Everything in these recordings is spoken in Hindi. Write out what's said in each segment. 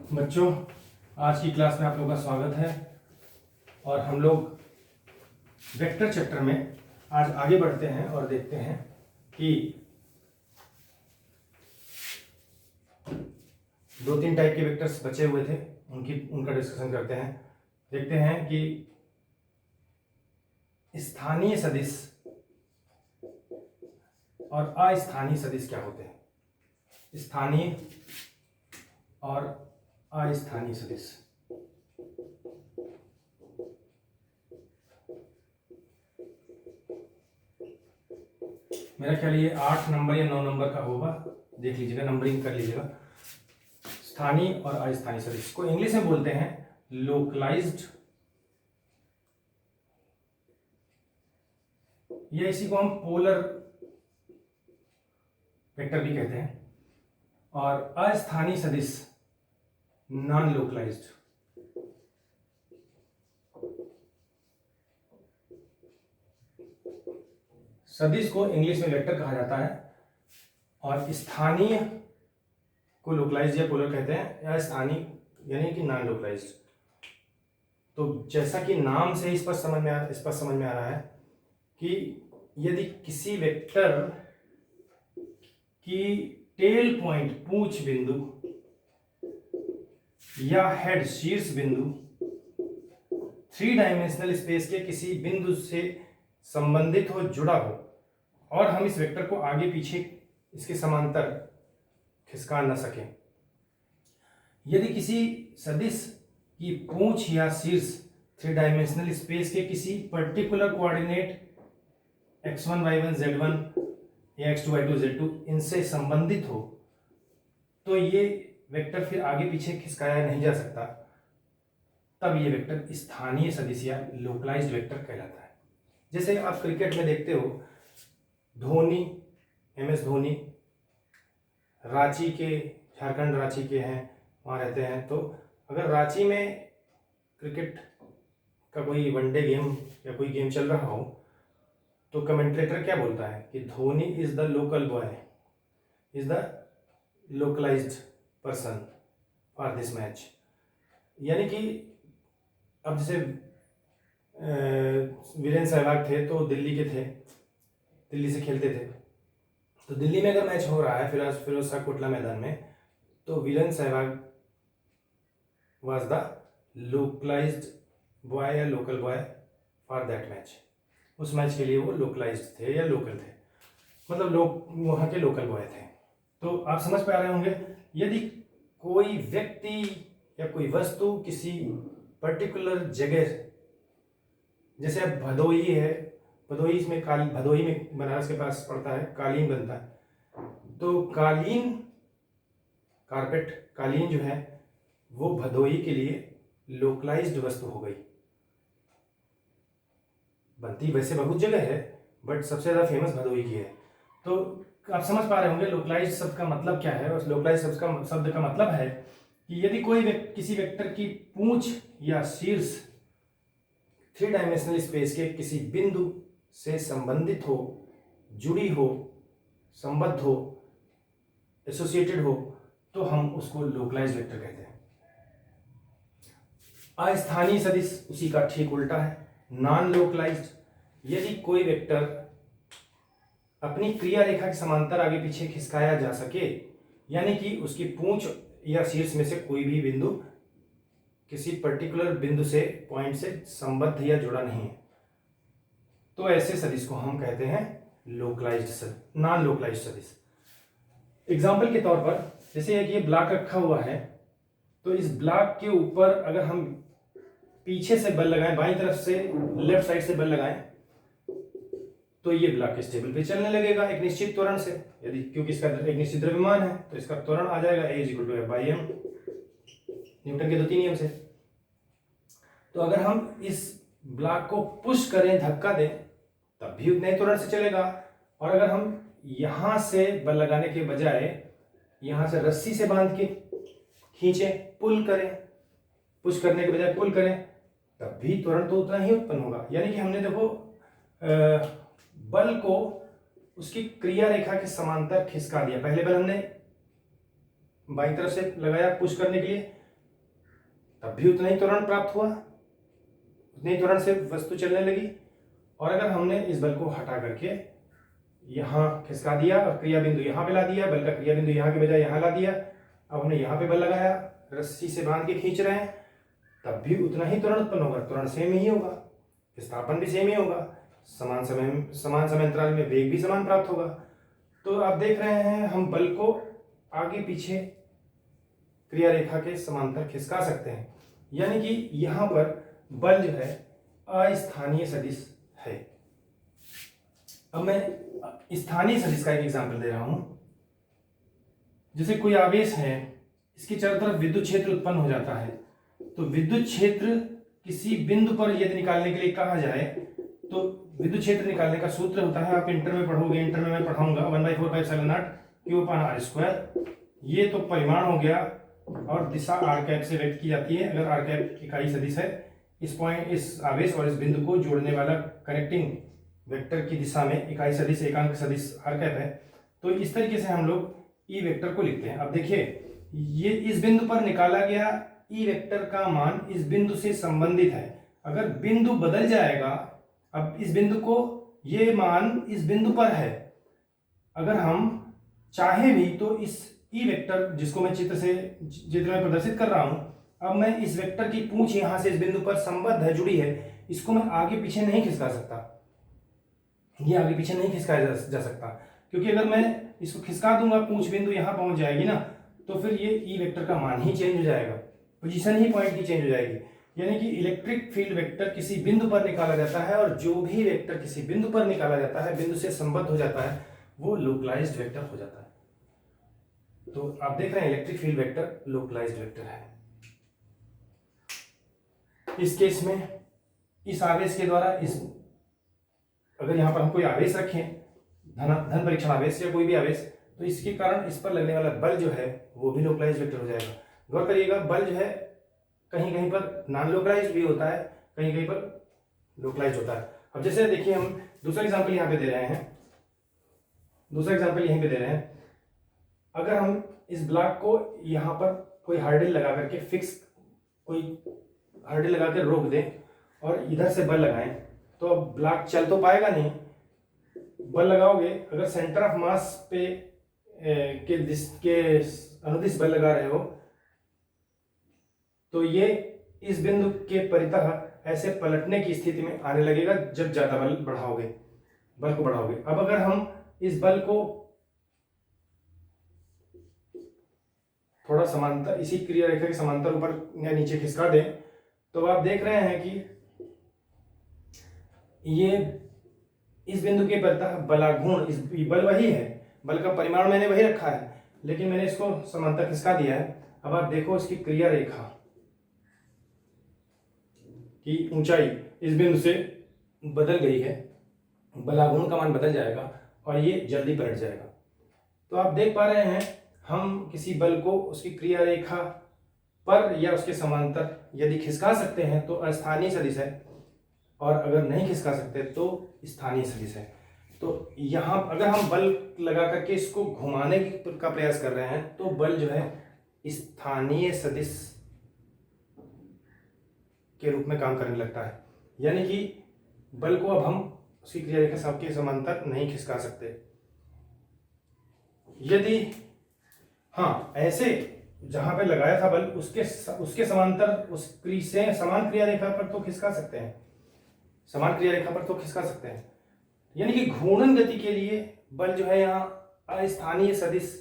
बच्चों, आज की क्लास में आप लोगों का स्वागत है और हम लोग वेक्टर चैप्टर में आज आगे बढ़ते हैं और देखते हैं कि दो तीन टाइप के वेक्टर्स बचे हुए थे, उनका डिस्कशन करते हैं। देखते हैं कि स्थानीय सदिश और अस्थानीय सदिश क्या होते हैं। स्थानीय और अस्थानीय सदिश। मेरा ख्याल ये 8 नंबर या 9 नंबर का होगा, देख लीजिएगा, नंबरिंग कर लीजिएगा। स्थानीय और अस्थानीय सदिश को इंग्लिश में बोलते हैं लोकलाइज्ड, या इसी को हम पोलर वेक्टर भी कहते हैं। और अस्थानीय सदिश नॉन लोकलाइज्ड। सदिश को इंग्लिश में वेक्टर कहा जाता है और स्थानीय को लोकलाइज्ड या पोलर कहते हैं, या स्थानीय यानी कि नॉन लोकलाइज्ड। तो जैसा कि नाम से स्पष्ट समझ में आ रहा है कि यदि किसी वेक्टर की टेल पॉइंट पूंछ बिंदु या हेड शीर्ष बिंदु 3 डायमेंशनल स्पेस के किसी बिंदु से संबंधित हो, जुड़ा हो, और हम इस वेक्टर को आगे पीछे इसके समांतर खिसका न सकें। यदि किसी सदिश की पूंछ या शीर्ष 3 डायमेंशनल स्पेस के किसी particular coordinate x1 y1 z1 या x2 y2 z2 इनसे संबंधित हो, तो ये वेक्टर फिर आगे पीछे खिसकाया नहीं जा सकता, तब ये वेक्टर स्थानीय सदिश या लोकलाइज्ड वेक्टर कहलाता है। जैसे आप क्रिकेट में देखते हो, धोनी, MS धोनी रांची के, झारखंड रांची के हैं, वहाँ रहते हैं। तो अगर रांची में क्रिकेट का कोई वनडे गेम या कोई गेम चल रहा हो, तो कमेंटेटर क्या बोलता है कि Dhoni is the local boy, is the localized person for this match. यानी कि अब जैसे वीरेंद्र सहवाग थे तो दिल्ली के थे, दिल्ली से खेलते थे। तो दिल्ली में अगर मैच हो रहा है फिरोज शाह कोटला मैदान में, तो Virender Sehwag was the localized boy या local boy for that match. उस मैच के लिए वो लोकलाइज्ड थे या लोकल थे, मतलब लोग वहाँ के लोकल बॉय थे। तो आप समझ पा रहे होंगे, यदि कोई व्यक्ति या कोई वस्तु किसी पर्टिकुलर जगह, जैसे अब भदोही है, भदोही में बनारस के पास पड़ता है, कालीन बनता है। तो कालीन, कारपेट, कालीन जो है वो भदोही के लिए लोकलाइज्ड वस्तु हो गई। बनती वैसे बहुत जगह है, बट सबसे ज़्यादा फेमस भदोही की है। तो आप समझ पा रहे होंगे लोकलाइज्ड शब्द का मतलब क्या है। और लोकलाइज्ड शब्द का मतलब है कि यदि कोई किसी वेक्टर की पूंछ या शीर्ष 3 डायमेंशनल स्पेस के किसी बिंदु से संबंधित हो, जुड़ी हो, संबद्ध हो, एसोसिएटेड हो, तो हम उसको लोकलाइज्ड वेक्टर कहते हैं। अस्थानीय सदिश उसी का ठीक उल्टा है, नॉन लोकलाइज्ड। यदि कोई वेक्टर अपनी क्रिया रेखा के समांतर आगे पीछे खिसकाया जा सके, यानी कि उसकी पूंछ या शीर्ष में से कोई भी बिंदु किसी पर्टिकुलर बिंदु से, पॉइंट से संबद्ध या जुड़ा नहीं है, तो ऐसे सदिश को हम कहते हैं नॉन लोकलाइज्ड सदिश। एग्जाम्पल के तौर पर, जैसे एक ये ब्लॉक रखा हुआ है, तो इस ब्लॉक के ऊपर अगर हम पीछे से बल लगाएं, बाईं तरफ से, लेफ्ट साइड से बल लगाएं, तो ये ब्लॉक स्टेबल पे चलने लगेगा एक निश्चित त्वरण से। यदि क्योंकि इसका एक निश्चित द्रव्यमान है, तो इसका त्वरण आ जाएगा A=F/m, न्यूटन के 2 नियम से। तो अगर हम इस ब्लॉक को पुश करें, धक्का दें, तब भी उतने त्वरण से चलेगा। और अगर हम यहां से बल लगाने के बजाय यहां से रस्सी से बांध के खींचें, पुल करें, पुश करने के बजाय पुल करें, तब भी त्वरण तो उतना ही उत्पन्न होगा। यानी कि हमने देखो बल को उसकी क्रिया रेखा के समांतर खिसका दिया। पहले बल हमने बाईं तरफ से लगाया पुश करने के लिए, तब भी उतना ही त्वरण प्राप्त हुआ, उतने ही त्वरण से वस्तु चलने लगी। और अगर हमने इस बल को हटा करके यहाँ खिसका दिया और क्रिया बिंदु यहाँ पे ला दिया, बल का क्रिया बिंदु यहाँ के बजाय यहाँ ला दिया, अब हमने यहाँ पे बल लगाया, रस्सी से बांध के खींच रहे हैं, तब भी उतना ही त्वरण उत्पन्न होगा, त्वरण सेम ही होगा, विस्थापन भी सेम ही होगा, समान समय अंतराल में वेग भी समान प्राप्त होगा। तो आप देख रहे हैं हम बल को आगे पीछे क्रिया रेखा के समांतर खिसका सकते हैं, यानी कि यहाँ पर बल जो है अस्थानीय सदिश है। अब मैं स्थानीय सदिश का एक एग्जांपल दे रहा हूं। जैसे कोई आवेश है, इसकी चारों तरफ विद्युत क्षेत्र उत्पन्न हो जाता है, तो विद्युत क्षेत्र किसी बिंदु पर यदि निकालने के लिए कहा जाए तो विद्युत क्षेत्र निकालने का सूत्र होता है, आप इंटर में पढ़ोगे, इंटर में मैं पढ़ाऊंगा, 1/4πε0 Q/r²। ये तो परिमाण हो गया और दिशा आर कैप से व्यक्त की जाती है। अगर आर कैप इकाई सदिश है, इस आवेश और इस बिंदु को जोड़ने वाला कनेक्टिंग वेक्टर की दिशा में इकाई सदिश एकांक सदिश आर कैप है, तो इस तरीके से हम लोग ई वेक्टर को लिखते हैं। अब देखिए, ये इस बिंदु पर निकाला गया ई वेक्टर का मान इस बिंदु से संबंधित है। अगर बिंदु बदल जाएगा, अब इस बिंदु को, ये मान इस बिंदु पर है, अगर हम चाहे भी तो इस ई वेक्टर जिसको मैं चित्र में प्रदर्शित कर रहा हूं, अब मैं इस वेक्टर की पूंछ यहां से इस बिंदु पर संबद्ध है, जुड़ी है, इसको मैं आगे पीछे नहीं खिसका सकता, ये आगे पीछे नहीं खिसकाया जा सकता, क्योंकि अगर मैं इसको खिसका दूंगा, पूंछ बिंदु यहां पहुंच जाएगी ना, तो फिर ये ई वेक्टर का मान ही चेंज हो जाएगा, पोजीशन ही पॉइंट की चेंज हो जाएगी। यानी कि इलेक्ट्रिक फील्ड वेक्टर किसी बिंदु पर निकाला जाता है, और जो भी वेक्टर किसी बिंदु पर निकाला जाता है, बिंदु से संबद्ध हो जाता है, वो लोकलाइज्ड वेक्टर हो जाता है। तो आप देख रहे हैं electric field vector localized vector है। इस केस में इस आवेश के द्वारा, इस अगर यहां पर हम कोई आवेश रखें, धन परीक्षण आवेश या कोई भी आवेश, तो इसके कारण इस पर लगने वाला बल जो है वो भी लोकलाइज्ड वेक्टर हो जाएगा। गौर करिएगा, बल जो है कहीं कहीं पर नॉन लोकलाइज्ड भी होता है, कहीं कहीं पर लोकलाइज्ड होता है। अब जैसे देखिए, हम दूसरा एग्जांपल यहाँ पे दे रहे हैं, दूसरा एग्जांपल यहीं पे दे रहे हैं। अगर हम इस ब्लॉक को यहाँ पर कोई हार्डिल लगा करके फिक्स, कोई हार्डिल लगा कर रोक दें और इधर से बल लगाएं, तो अब ब्लॉक चल तो पाएगा नहीं। बल लगाओगे, अगर सेंटर ऑफ मास पे के अनुदिश बल लगा रहे हो, तो ये इस बिंदु के परितः ऐसे पलटने की स्थिति में आने लगेगा जब ज्यादा बल बढ़ाओगे, बल को बढ़ाओगे। अब अगर हम इस बल को थोड़ा समांतर, इसी क्रिया रेखा के समांतर ऊपर या नीचे खिसका दें, तो आप देख रहे हैं कि ये इस बिंदु के परितः बलाघूर्ण, इस बल वही है, बल का परिमाण मैंने वही रखा है, लेकिन मैंने इसको समांतर खिसका दिया है। अब आप देखो इसकी क्रिया रेखा की ऊंचाई इस बिंदु से बदल गई है, बलाघूर्ण का मान बदल जाएगा और ये जल्दी पलट जाएगा। तो आप देख पा रहे हैं, हम किसी बल को उसकी क्रिया रेखा पर या उसके समांतर यदि खिसका सकते हैं तो अस्थानीय सदिश है, और अगर नहीं खिसका सकते तो स्थानीय सदिश है। तो यहाँ अगर हम बल लगा करके इसको घुमाने का प्रयास कर रहे हैं, तो बल जो है स्थानीय सदिश के रूप में काम करने लगता है, यानी कि बल को अब हम उसकी क्रिया रेखा सबके समांतर नहीं खिसका सकते। यदि हाँ ऐसे जहां पे लगाया था बल उसके समांतर, उससे समान क्रिया रेखा पर तो खिसका सकते हैं, समान क्रिया रेखा पर तो खिसका सकते हैं। यानी कि घूर्णन गति के लिए बल जो है यहाँ अस्थानीय सदिश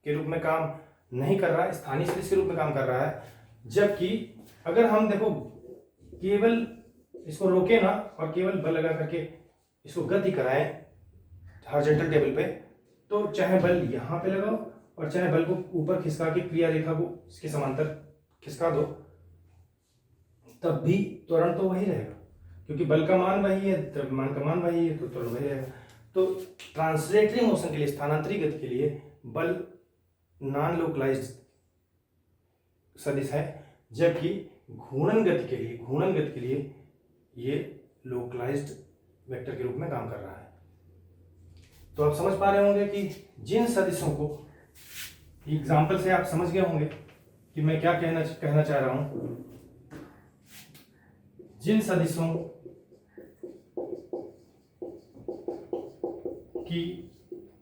के रूप में काम नहीं कर रहा है, स्थानीय सदिश के रूप में काम कर रहा है। जबकि अगर हम देखो केवल इसको रोके ना और केवल बल लगा करके इसको गति कराएं हॉरिजॉन्टल टेबल पे, तो चाहे बल यहाँ पे लगाओ और चाहे बल को ऊपर खिसका के क्रिया रेखा को इसके समांतर खिसका दो, तब भी त्वरण तो वही रहेगा, क्योंकि बल का मान वही है, द्रव्यमान का मान वही है, तो त्वरण वही रहेगा। तो ट्रांसलेटरी मोशन के लिए, स्थानांतरी गति के लिए बल नॉन लोकलाइज्ड सदिश है, जबकि घूर्णन गति के लिए ये लोकलाइज्ड वेक्टर के रूप में काम कर रहा है। तो आप समझ पा रहे होंगे कि जिन सदिशों को एग्जाम्पल से आप समझ गए होंगे कि मैं क्या कहना चाह रहा हूं। जिन सदिशों की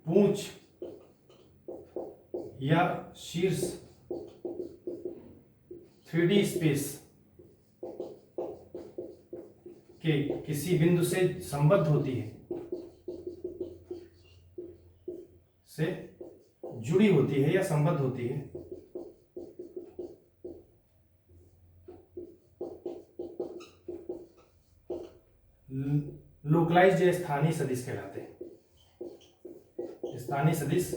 पूंछ या शीर्ष 3D स्पेस के किसी बिंदु से संबद्ध होती है, से जुड़ी होती है या संबद्ध होती है, लोकलाइज्ड या स्थानीय सदिश कहलाते हैं, स्थानीय सदिश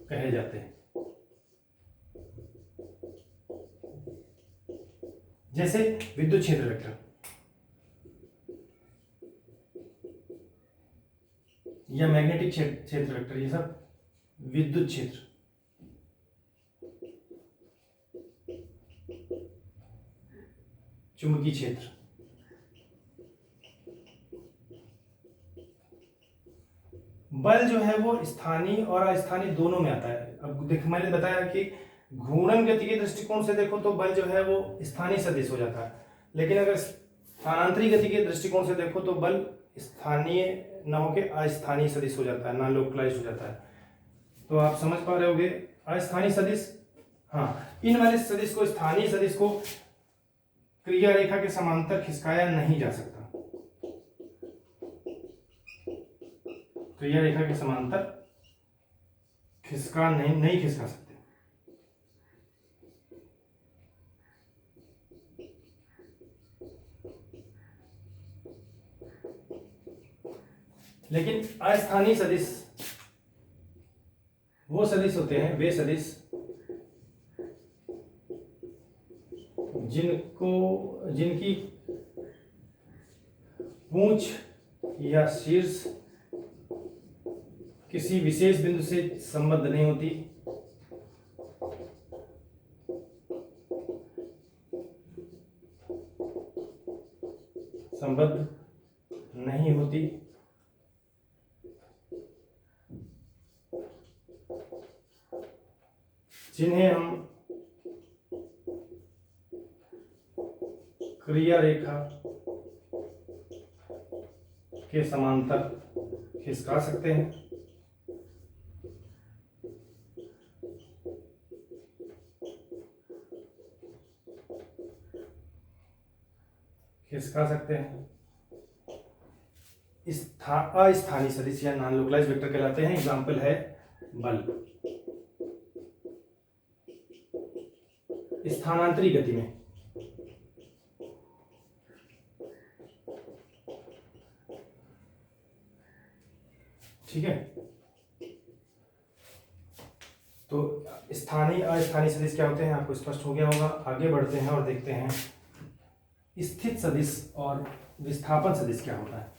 कहे जाते हैं। जैसे विद्युत क्षेत्र वेक्टर या मैग्नेटिक क्षेत्र वेक्टर, ये सब विद्युत क्षेत्र, चुंबकीय क्षेत्र, बल जो है वो स्थानीय और अस्थानीय दोनों में आता है। अब देख, मैंने बताया कि घूर्णन गति के दृष्टिकोण से देखो तो बल जो है वो स्थानीय सदिश हो जाता है, लेकिन अगर स्थानांतरित गति के दृष्टिकोण से देखो तो बल स्थानीय न होकर अस्थानीय सदिश हो जाता है, नॉन लोकलाइज्ड हो जाता है। तो आप समझ पा रहे होगे अस्थानीय सदिश। हाँ, इन वाले सदिश को, स्थानीय सदिश को क्रिया रेखा के समांतर खिसकाया नहीं जा सकता, क्रिया रेखा के समांतर नहीं खिसका सकते। लेकिन अस्थानीय सदिश वो सदिश होते हैं, वे सदिश जिनकी पूंछ या शीर्ष किसी विशेष बिंदु से संबद्ध नहीं होती, संबद्ध नहीं होती, जिन्हें हम क्रिया रेखा के समांतर खिसका सकते हैं। खिसका सकते हैं। अस्थानीय सदिश या नॉन लोकलाइज्ड वेक्टर कहलाते हैं। एग्जाम्पल है बल। स्थानांतरित गति में ठीक है, तो स्थानीय अस्थानीय सदिश क्या होते हैं आपको स्पष्ट हो गया होगा। आगे बढ़ते हैं और देखते हैं स्थित सदिश और विस्थापन सदिश क्या होता है।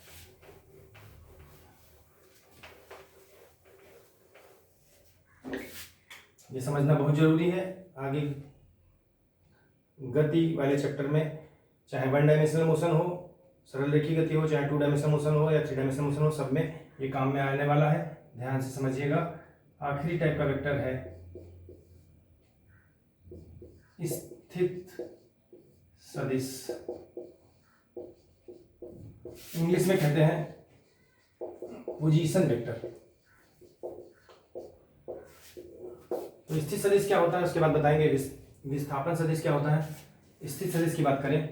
ये समझना बहुत जरूरी है। आगे गति वाले चैप्टर में चाहे 1 डायमेंशनल मोशन हो, सरल रेखीय गति हो, चाहे 2 डायमेंशनल मोशन हो या 3 डायमेंशनल मोशन हो, सब में ये काम में आने वाला है। ध्यान से समझिएगा। आखिरी टाइप का वेक्टर है स्थित सदिश। इंग्लिश में कहते हैं पोजीशन वेक्टर। तो स्थित सदिश क्या होता है उसके बाद बताएंगे। विस्थापन सदिश क्या होता है। स्थित सदिश की बात करें,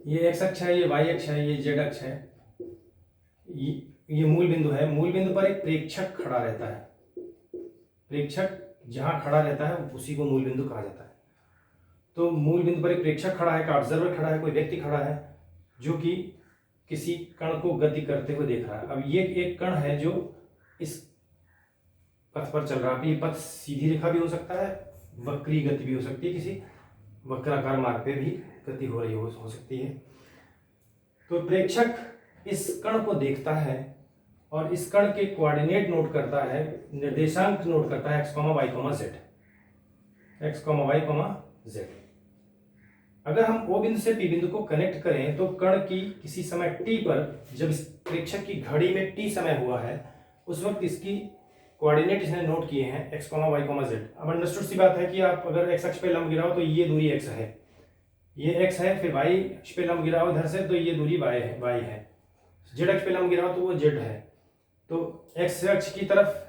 ये x अक्ष है, ये y अक्ष है, ये z अक्ष है, ये मूल बिंदु है। मूल बिंदु पर एक प्रेक्षक खड़ा रहता है। प्रेक्षक जहां खड़ा रहता है उसी को मूल बिंदु कहा जाता है। तो मूल बिंदु पर एक प्रेक्षक खड़ा है, एक ऑब्जर्वर खड़ा है, कोई व्यक्ति खड़ा है जो कि किसी कण को गति करते हुए देख रहा है। अब ये एक कण है जो इस पथ पर चल रहा है। ये पथ सीधी रेखा भी हो सकता है, वक्री गति भी हो सकती है, किसी वक्राकार मार्ग पे भी गति हो रही हो सकती है। तो प्रेक्षक इस कण को देखता है और इस कण के कोऑर्डिनेट नोट करता है, निर्देशांक नोट करता है x, y, z। x, y, z। अगर हम O बिंदु से P बिंदु को कनेक्ट करें तो कण की किसी समय t पर, जब इस प्रेक्षक की घड़ी में t समय हुआ है, उस वक्त इसकी कोऑर्डिनेट इसने नोट किए हैं x, y, z। अब अंडरस्टूड सी बात है कि आप अगर x अक्ष पे लंब गिराओ तो ये दूरी x है, ये x है, फिर y अक्ष पे लंब गिराओ इधर से तो ये दूरी y है, z अक्ष पे लंब गिराओ तो वो z है। तो x अक्ष की तरफ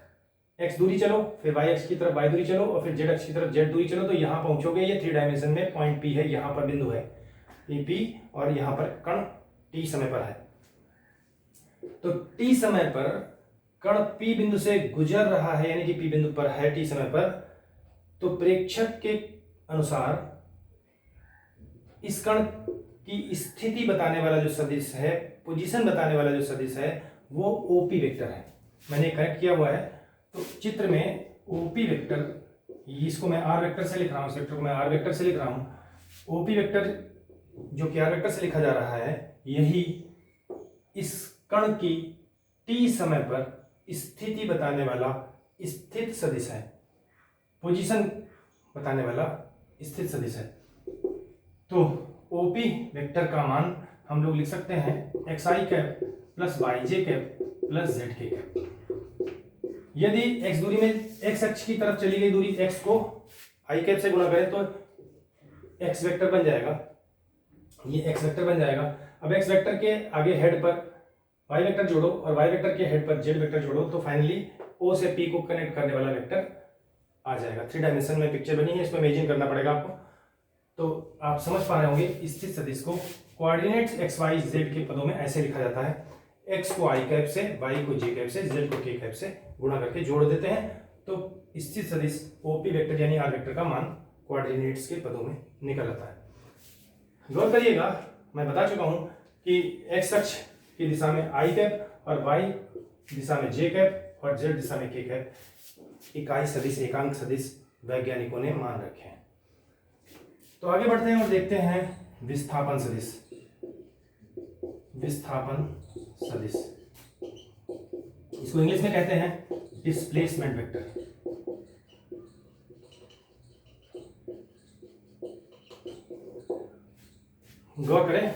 x दूरी चलो, फिर y अक्ष की तरफ y दूरी चलो और फिर z अक्ष की तरफ z दूरी चलो, तो यहाँ पहुंचोगे। ये 3 डायमेंशन में पॉइंट P है, यहाँ पर बिंदु है ये P, और यहाँ पर कण t समय पर है। तो t समय पर कण P बिंदु से गुजर रहा है, यानी कि P बिंदु पर है t समय पर, तो प्रेक्षक के अनुसार इस कण की स्थिति बताने वाला जो सदिश है, पोजीशन बताने वाला जो सदिश है, वो OP वेक्टर है। मैंने कनेक्ट किया हुआ है। तो चित्र में OP वेक्टर, इसको मैं R वेक्टर से लिख रहा हूँ, इस वेक्टर को मैं R वेक्टर से लिख रहा हूँ। OP वेक्टर जो कि R वेक्टर से लिखा जा रहा है, यही इस कण की t समय पर स्थिति बताने वाला स्थित सदिश है, पोजीशन बताने वाला स्थित सदिश है। तो OP वेक्टर का मान हम लोग लिख सकते हैं xi cap plus yj cap plus zk cap. यदि x दूरी में x अक्ष की तरफ चली गई दूरी x को i कैप से गुणा करें तो x वेक्टर बन जाएगा, ये x वेक्टर बन जाएगा। अब x वेक्टर के आगे हेड पर y वेक्टर जोड़ो और y वेक्टर के हेड पर z वेक्टर जोड़ो, तो फाइनली O से P को कनेक्ट करने वाला वेक्टर आ जाएगा। 3 डायमेंशन में पिक्चर बनी है, इसको इमेजिन करना पड़ेगा आपको। तो आप समझ पा रहे होंगे स्थित सदिश को कोऑर्डिनेट्स x y z के पदों में ऐसे लिखा जाता है, x को i कैप से, y को j कैप से, z को k कैप से गुणा करके जोड़ देते हैं, तो स्थित सदिश OP वेक्टर यानी R वेक्टर का मान कोऑर्डिनेट्स के पदों में निकल आता है। गौर करिएगा, मैं बता चुका हूं कि x अक्ष की दिशा में i कैप और y दिशा में j कैप और z दिशा में k कैप इकाई सदिश, एकांक सदिश वैज्ञानिकों ने मान रखे हैं। तो आगे बढ़ते हैं और देखते हैं विस्थापन सदिश। विस्थापन सदिश, इसको इंग्लिश में कहते हैं डिस्प्लेसमेंट वेक्टर। गौर करें,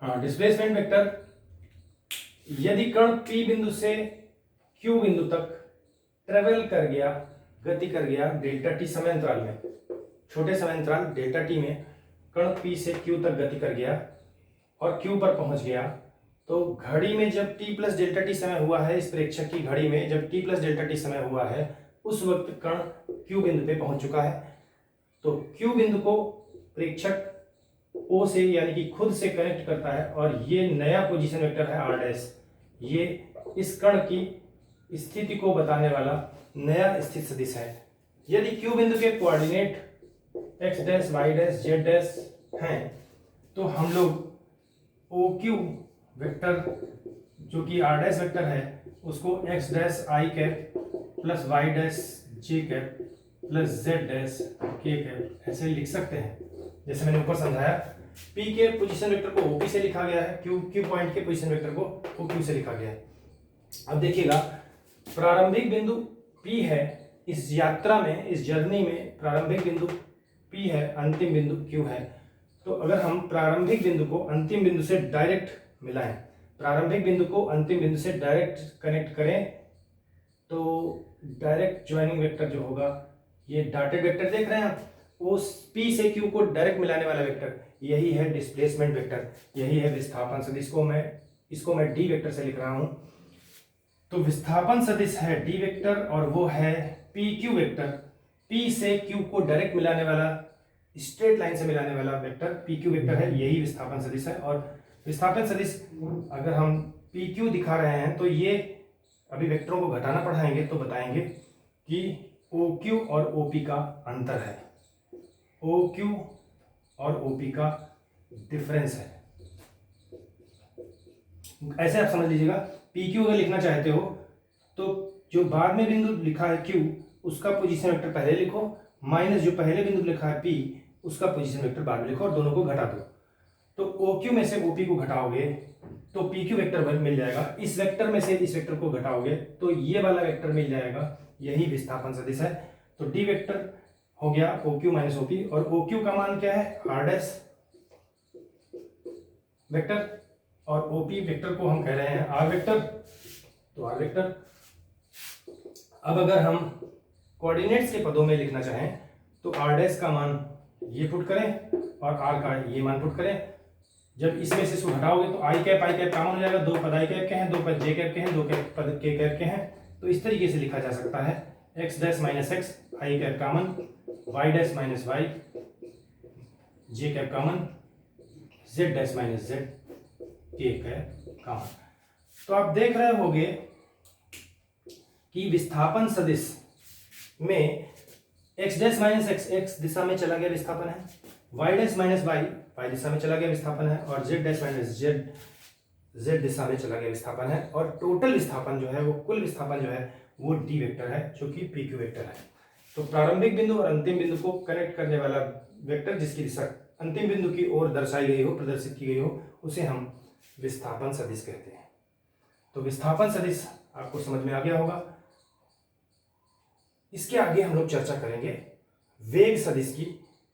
हाँ, डिस्प्लेसमेंट वेक्टर यदि कण P बिंदु से Q बिंदु तक ट्रेवल कर गया, गति कर गया डेल्टा टी समय अंतराल में, छोटे समय अंतराल डेल्टा टी में कण P से Q तक गति कर गया और Q पर पहुंच गया, तो घड़ी में जब t प्लस डेल्टा टी समय हुआ है, इस प्रेक्षक की घड़ी में जब t प्लस डेल्टा टी समय हुआ है, उस वक्त कण Q बिंदु पे पहुंच चुका है। तो Q बिंदु को प्रेक्षक O से यानी कि खुद से कनेक्ट करता है और ये नया पोजीशन वेक्टर है r डैश, ये इस कण की स्थिति को बताने वाला नया स्थित सदिश है। यदि Q बिंदु के coordinate x dash y dash z dash हैं, तो हम लोग OQ वेक्टर जो कि r डैश वेक्टर है उसको x dash i cap plus y dash j cap plus z dash k cap ऐसे लिख सकते हैं। जैसे मैंने ऊपर समझाया, P के पोजीशन वेक्टर को OP से लिखा गया है, Q पॉइंट के पोजीशन वेक्टर को OQ से लिखा गया है। अब देखिएगा, प्रारंभिक बिंदु P है, इस यात्रा में, इस जर्नी में प्रारंभिक बिंदु P है, अंतिम बिंदु Q है। तो अगर हम प्रारंभिक बिंदु को अंतिम बिंदु से डायरेक्ट मिलाएं, प्रारंभिक बिंदु को अंतिम बिंदु से डायरेक्ट कनेक्ट करें, तो डायरेक्ट ज्वाइनिंग वेक्टर जो होगा, ये डॉटेड वेक्टर देख रहे हैं आप, उस P से Q को डायरेक्ट मिलाने वाला वेक्टर, यही है डिस्प्लेसमेंट वेक्टर, यही है विस्थापन सदिश। इसको मैं D वेक्टर से लिख रहा हूं। तो विस्थापन सदिश है D वेक्टर और वो है PQ वेक्टर, P से Q को डायरेक्ट मिलाने वाला, स्ट्रेट लाइन से मिलाने वाला वेक्टर PQ वेक्टर है, यही विस्थापन सदिश है। और विस्थापन सदिश अगर हम PQ दिखा रहे हैं तो ये अभी वेक्टरों को घटाना पढ़ाएंगे तो बताएंगे कि OQ और OP का अंतर है, OQ और OP का डिफरेंस है। ऐसे आप समझ लीजिएगा, PQ अगर लिखना चाहते हो तो जो बाद में बिंदु लिखा है Q उसका पोजीशन वेक्टर पहले लिखो, माइनस जो पहले बिंदु लिखा है P उसका पोजीशन वेक्टर बाद में लिखो और दोनों को घटा दो। तो OQ में से OP को घटाओगे तो PQ वेक्टर मिल जाएगा, इस वेक्टर में से इस वेक्टर को घटाओगे तो ये वाला वेक्टर मिल जाएगा, यही विस्थापन सदिश है। तो D वेक्टर हो गया OQ माइनस OP, और OQ का मान क्या है, R डैश, वेक्टर और ओपी वेक्टर को हम कह रहे हैं आर वेक्टर। तो आर वेक्टर, अब अगर हम कोऑर्डिनेट्स के पदों में लिखना चाहें तो आर डैश का मान ये पुट करें और आर का ये मान पुट करें। जब इसमें से इसको हटाओगे तो आई कैप कॉमन हो जाएगा, दो पद आई कैप के हैं, दो पद जे कैप के हैं, दो पद के कैप के हैं। तो इस तरीके से लिखा जा सकता है x dash minus x i cap common, y dash minus y j cap common, z dash minus z k cap common. तो आप देख रहे होंगे कि विस्थापन सदिश में x dash minus x x दिशा में चला गया विस्थापन है, y dash minus y y दिशा में चला गया विस्थापन है, और z dash minus z z दिशा में चला गया विस्थापन है। और टोटल विस्थापन जो है वो कुल विस्थापन जो है वो डी वेक्टर है जो कि पी क्यू वेक्टर है। तो प्रारंभिक बिंदु और अंतिम बिंदु को कनेक्ट करने वाला वेक्टर जिसकी दिशा अंतिम बिंदु की ओर दर्शाई गई हो, प्रदर्शित की गई हो, उसे हम विस्थापन सदिश कहते हैं। तो विस्थापन सदिश आपको समझ में आ गया होगा। इसके आगे हम लोग चर्चा करेंगे वेग सदिश की।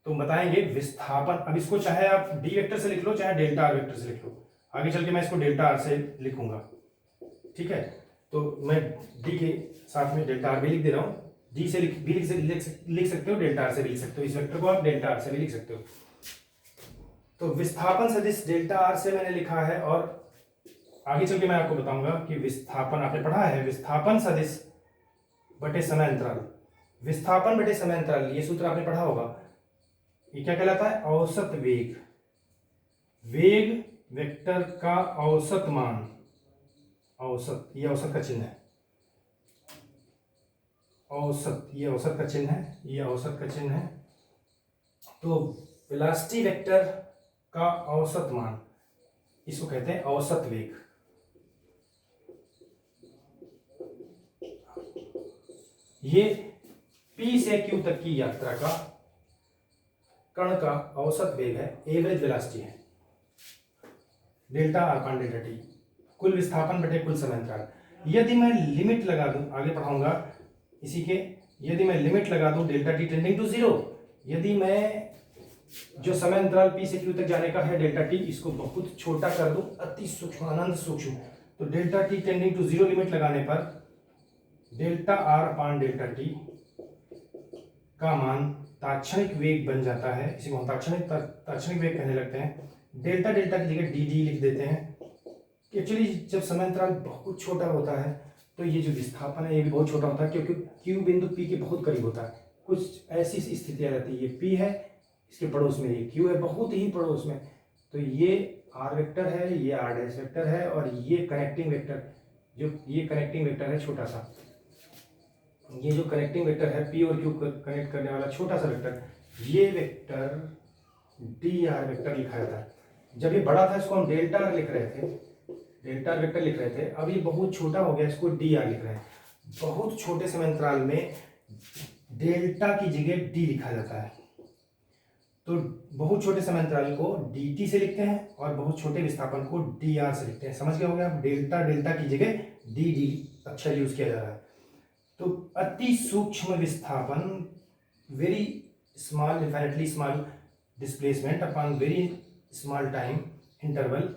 तो बताएंगे विस्थापन, अब इसको चाहे आप डी वेक्टर से लिख लो चाहे डेल्टा आर वेक्टर से लिख लो, आगे चल के मैं इसको डेल्टा आर से लिखूंगा, ठीक है। तो मैं डी के साथ में डेल्टा आर भी लिख दे रहा हूँ, डी से भी लिख सकते हो, डेल्टा आर से भी लिख सकते हो, इस वेक्टर को आप डेल्टा आर से भी लिख सकते हो। तो विस्थापन सदिश डेल्टा आर से मैंने लिखा है, और आगे चल के मैं आपको बताऊंगा कि विस्थापन आपने पढ़ा है विस्थापन सदिश बटे समय अंतराल, विस्थापन बटे समय अंतराल, ये सूत्र आपने पढ़ा होगा। ये क्या कहलाता है? औसत वेग, वेग वेक्टर का औसत मान, औसत, ये औसत का चिन्ह है, औसत, ये औसत का चिन्ह है, ये औसत का चिन्ह है। तो वेलोसिटी वेक्टर का औसत मान, इसको कहते हैं औसत वेग। ये P से Q तक की यात्रा का कण का औसत वेग है, एवरेज वेलोसिटी है, डेल्टा आर पान डेल्टा टी, कुल विस्थापन बटे कुल समय अंतराल। यदि मैं लिमिट लगा दूं, आगे पढ़ाऊंगा इसी के, यदि मैं लिमिट लगा दूं delta T tending to zero, यदि मैं जो समय अंतराल P से Q तक जाने का है डेल्टा टी, इसको बहुत छोटा कर दूं, अति सूक्ष्म, अनंत सूक्ष्म, तो delta T tending to zero limit लगाने पर डेल्टा आर पान डेल्टा टी का मान तात्क्षणिक वेग बन जाता है। इसी को हम तात्क्षणिक वेग कहने लगते हैं। डेल्टा डेल्टा की जगह डी डी लिख देते हैं। एक्चुअली जब समय अंतराल बहुत छोटा होता है तो ये जो विस्थापन है ये भी बहुत छोटा होता है, क्योंकि क्यू बिंदु पी के बहुत करीब होता है। कुछ ऐसी स्थितियां रहती है, ये पी है, इसके पड़ोस में ये क्यू है, बहुत ही पड़ोस में, तो ये आर वेक्टर है, ये आर डैश वेक्टर है, और ये कनेक्टिंग वेक्टर, जो ये कनेक्टिंग वेक्टर है छोटा सा, ये जो कनेक्टिंग वेक्टर है पी और क्यू को कनेक्ट करने वाला छोटा सा वेक्टर, ये वेक्टर डी आर वेक्टर लिखा जाता है। जब ये बड़ा था इसको हम डेल्टा आर लिख रहे थे, डेल्टा आर वेक्टर लिख रहे थे, अब ये बहुत छोटा हो गया, इसको डी आर लिख रहे हैं। बहुत छोटे समय अंतराल में डेल्टा की जगह डी लिखा जाता है, तो बहुत छोटे समय अंतराल को डी टी से लिखते हैं और बहुत छोटे विस्थापन को डी आर से लिखते हैं। समझ गए होंगे आप, डेल्टा डेल्टा की जगह डी डी अक्षर यूज किया जा रहा है। तो अति सूक्ष्म विस्थापन, very small, infinitely small displacement upon very small time interval,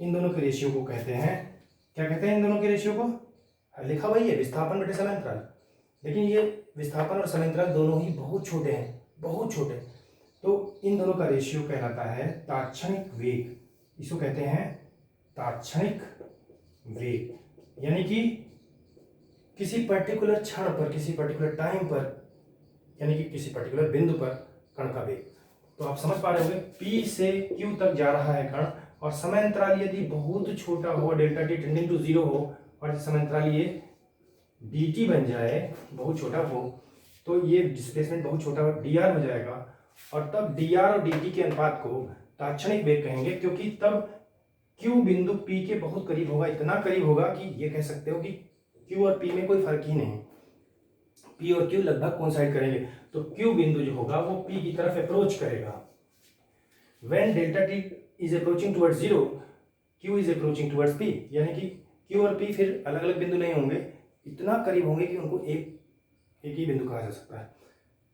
इन दोनों के रेशियो को कहते हैं, क्या कहते हैं इन दोनों के रेशियो को? लिखा वही है विस्थापन बटे समय अंतराल, लेकिन ये विस्थापन और समय अंतराल दोनों ही बहुत छोटे हैं, बहुत छोटे। तो इन दोनों का रेशियो कहलाता है तात्क्षणिक वेग, इसको कहते हैं तात्क्षणिक वेग। यानी कि किसी पर्टिकुलर क्षण पर, किसी पर्टिकुलर टाइम पर, यानी कि किसी पर्टिकुलर बिंदु पर कण का वेग। तो आप समझ पा रहे होंगे P से Q तक जा रहा है कण, और समय अंतराल यदि बहुत छोटा हो, delta T tending to zero हो, और समय अंतराल ये dt बन जाए, बहुत छोटा हो, तो ये डिस्प्लेसमेंट बहुत छोटा dr हो जाएगा, और तब dr और dt के अनुपात को तात्क्षणिक वेग कहेंगे, क्योंकि तब Q बिंदु P के बहुत करीब होगा, इतना करीब होगा कि ये कह सकते हो कि Q और P में कोई फर्क ही नहीं, P और Q लगभग कोइंसाइड करेंगे, तो Q बिंदु जो होगा वो P की तरफ अप्रोच करेगा। When delta t is approaching towards zero, Q is approaching towards P, यानी कि Q और P फिर अलग अलग बिंदु नहीं होंगे, इतना करीब होंगे कि उनको एक ही बिंदु कहा जा सकता है।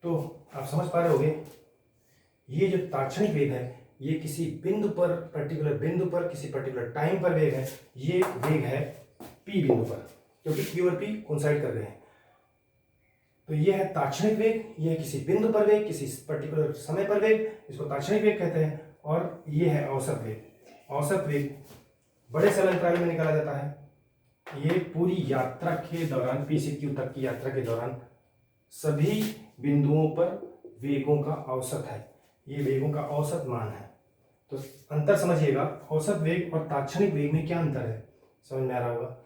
तो आप समझ पा रहे होंगे ये जो तात्क्षणिक वेग है ये किसी बिंदु पर, पर्टिकुलर बिंदु पर, किसी पर्टिकुलर टाइम पर वेग है। ये वेग है पी बिंदु पर, क्योंकि क्यू और पी कोइंसाइड कर रहे हैं। तो ये है ताक्षणिक वेग, ये है किसी बिंदु पर वेग, किसी पर्टिकुलर समय पर वेग, इसको ताक्षणिक वेग कहते हैं। और ये है औसत वेग। औसत वेग बड़े समय अंतराल में निकाला जाता है। ये पूरी यात्रा के दौरान, पी से क्यू तक की यात्रा के दौरान सभी बिंदुओं पर वेगों का औसत है। ये वेगों का औसत मान है। तो अंतर समझिएगा, औसत वेग और ताक्षणिक वेग में क्या अंतर है, समझ में आ रहा होगा।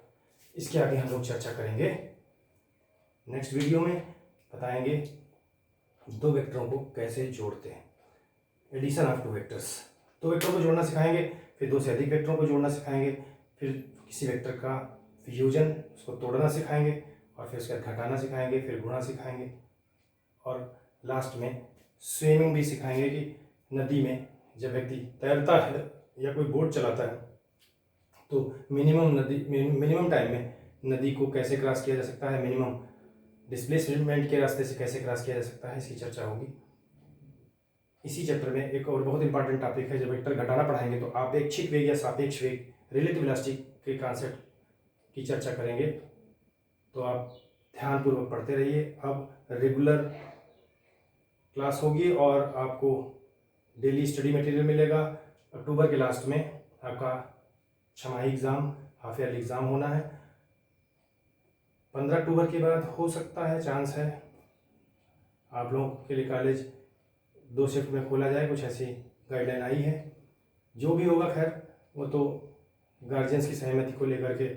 इसके आगे हम लोग चर्चा करेंगे। नेक्स्ट वीडियो में बताएंगे दो वेक्टरों को कैसे जोड़ते हैं, एडिशन ऑफ टू वेक्टर्स। दो वेक्टरों को जोड़ना सिखाएंगे, फिर दो से अधिक वेक्टरों को जोड़ना सिखाएंगे, फिर किसी वेक्टर का वियोजन, उसको तोड़ना सिखाएंगे, और फिर उसके बाद घटाना सिखाएंगे, फिर गुणा सिखाएंगे, और लास्ट में स्विमिंग भी सिखाएंगे कि नदी में जब व्यक्ति तैरता है या कोई बोट चलाता है तो मिनिमम टाइम में नदी को कैसे क्रॉस किया जा सकता है, मिनिमम डिस्प्लेसमेंट के रास्ते से कैसे क्रॉस किया जा सकता है, इसकी चर्चा होगी। इसी चैप्टर में एक और बहुत इंपॉर्टेंट टॉपिक है, जब वेक्टर घटाना पढ़ाएंगे तो आपेक्षिक वेग या सापेक्ष वेग, रिलेटिव वेलोसिटी के कॉन्सेप्ट की चर्चा करेंगे। तो आप ध्यानपूर्वक पढ़ते रहिए। अब रेगुलर क्लास होगी और आपको डेली स्टडी मटेरियल मिलेगा। अक्टूबर के लास्ट में आपका छमाही एग्ज़ाम, हाफ ईयरली एग्ज़ाम होना है। 15 अक्टूबर के बाद हो सकता है, चांस है आप लोगों के लिए कॉलेज 2 शिफ्ट में खोला जाए, कुछ ऐसी गाइडलाइन आई है। जो भी होगा खैर वो तो गार्जियंस की सहमति को लेकर के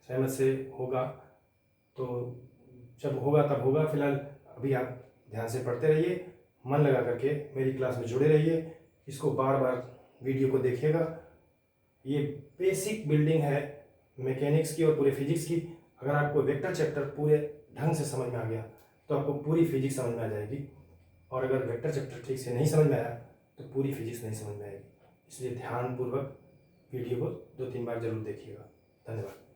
सहमत से होगा, तो जब होगा तब होगा। फिलहाल अभी आप ध्यान से पढ़ते रहिए, मन लगा करके मेरी क्लास में जुड़े रहिए, इसको बार बार वीडियो को देखिएगा। ये बेसिक बिल्डिंग है मैकेनिक्स की और पूरे फिजिक्स की। अगर आपको वेक्टर चैप्टर पूरे ढंग से समझ में आ गया तो आपको पूरी फिजिक्स समझ में आ जाएगी, और अगर वेक्टर चैप्टर ठीक से नहीं समझ में आया तो पूरी फिजिक्स नहीं समझ में आएगी। इसलिए ध्यानपूर्वक वीडियो को 2-3 बार जरूर देखिएगा। धन्यवाद।